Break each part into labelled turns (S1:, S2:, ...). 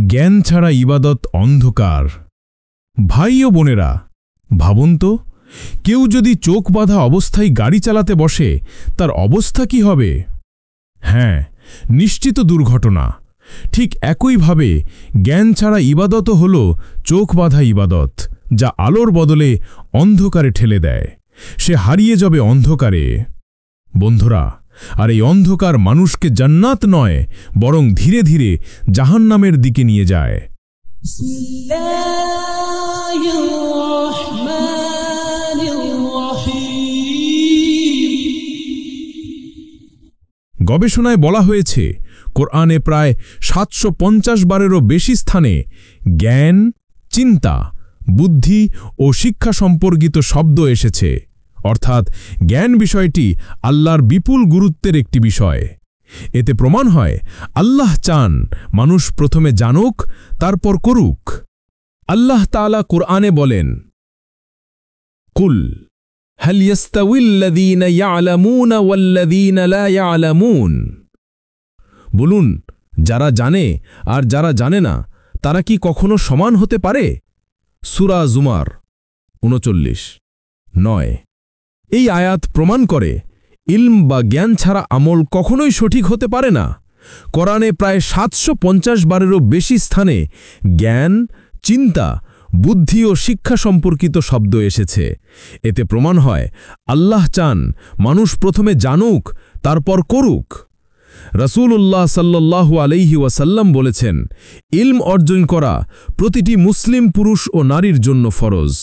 S1: জ্ঞান ছাড়া ইবাদত অন্ধকার। ভাই ও বোনেরা, ভাবুন তো, কেউ যদি চোখ বাঁধা অবস্থায় গাড়ি চালাতে বসে, তার অবস্থা কি হবে? হ্যাঁ, নিশ্চিত দুর্ঘটনা। ঠিক একইভাবে জ্ঞান ছাড়া ইবাদতও হল চোখ বাঁধা ইবাদত, যা আলোর বদলে অন্ধকারে ঠেলে দেয়। সে হারিয়ে যাবে অন্ধকারে। বন্ধুরা, আর এই অন্ধকার মানুষকে জান্নাত নয়, বরং ধীরে ধীরে জাহান্নামের দিকে নিয়ে যায়। গবেষণায় বলা হয়েছে, কোরআনে প্রায় ৭৫০ বারেরও বেশি স্থানে জ্ঞান, চিন্তা, বুদ্ধি ও শিক্ষা সম্পর্কিত শব্দ এসেছে। অর্থাৎ জ্ঞান বিষয়টি আল্লাহর বিপুল গুরুত্বের একটি বিষয়। এতে প্রমাণ হয় আল্লাহ চান মানুষ প্রথমে জানুক, তারপর করুক। আল্লাহ তাআলা কোরআনে বলেন, কুল হাল ইয়াস্তাউিল্লাযীনা ইয়া'লামুনা ওয়াল্লাযীনা লা ইয়া'লামুন। বলুন, যারা জানে আর যারা জানে না, তারা কি কখনো সমান হতে পারে? সূরা জুমার ৩৯:৯। এই আয়াত প্রমাণ করে, ইলম বা জ্ঞান ছাড়া আমল কখনোই সঠিক হতে পারে না। কোরআনে প্রায় ৭৫০ বারেরও বেশি স্থানে জ্ঞান, চিন্তা, বুদ্ধি ও শিক্ষা সম্পর্কিত শব্দ এসেছে। এতে প্রমাণ হয় আল্লাহ চান মানুষ প্রথমে জানুক, তারপর করুক। রাসূলুল্লাহ সাল্লাল্লাহু আলাইহি ওয়াসাল্লাম বলেছেন, ইলম অর্জন করা প্রতিটি মুসলিম পুরুষ ও নারীর জন্য ফরজ।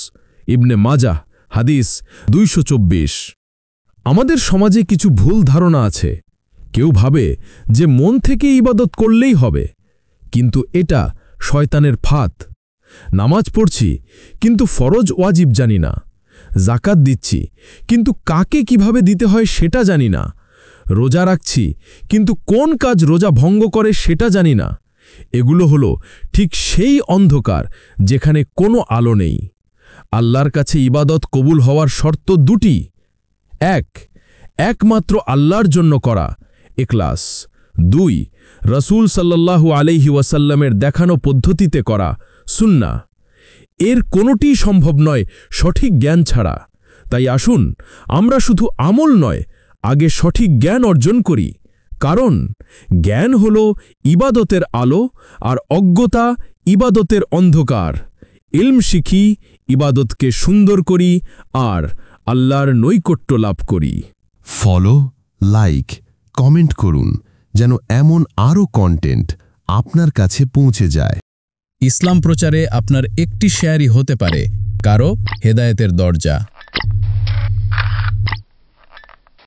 S1: ইবনে মাজাহ হাদিস ২২৪। আমাদের সমাজে কিছু ভুল ধারণা আছে। কেউ ভাবে যে মন থেকে ইবাদত করলেই হবে, কিন্তু এটা শয়তানের ফাঁদ। নামাজ পড়ছি, কিন্তু ফরজ ওয়াজিব জানি না। যাকাত দিচ্ছি, কিন্তু কাকে কিভাবে দিতে হয় সেটা জানি না। রোজা রাখছি, কিন্তু কোন কাজ রোজা ভঙ্গ করে সেটা জানি না। এগুলো হলো ঠিক সেই অন্ধকার যেখানে কোনো আলো নেই। আল্লাহর কাছে ইবাদত কবুল হওয়ার শর্ত দুটি। এক, একমাত্র আল্লাহর জন্য করা, ইখলাস। ২, রাসূল সাল্লাল্লাহু আলাইহি ওয়াসাল্লামের দেখানো পদ্ধতিতে করা, সুন্নাহ। এর কোনোটিই সম্ভব নয় সঠিক জ্ঞান ছাড়া। তাই আসুন আমরা শুধু আমল নয়, আগে সঠিক জ্ঞান অর্জন করি। কারণ জ্ঞান হল ইবাদতের আলো, আর অজ্ঞতা ইবাদতের অন্ধকার। ইলম শিখি, ইবাদতকে সুন্দর করি, আর আল্লাহর নৈকট্য লাভ করি।
S2: ফলো, লাইক, কমেন্ট করুন, যেন এমন আরও কন্টেন্ট আপনার কাছে পৌঁছে যায়।
S3: ইসলাম প্রচারে আপনার একটি শেয়ারই হতে পারে কারো হেদায়েতের দরজা।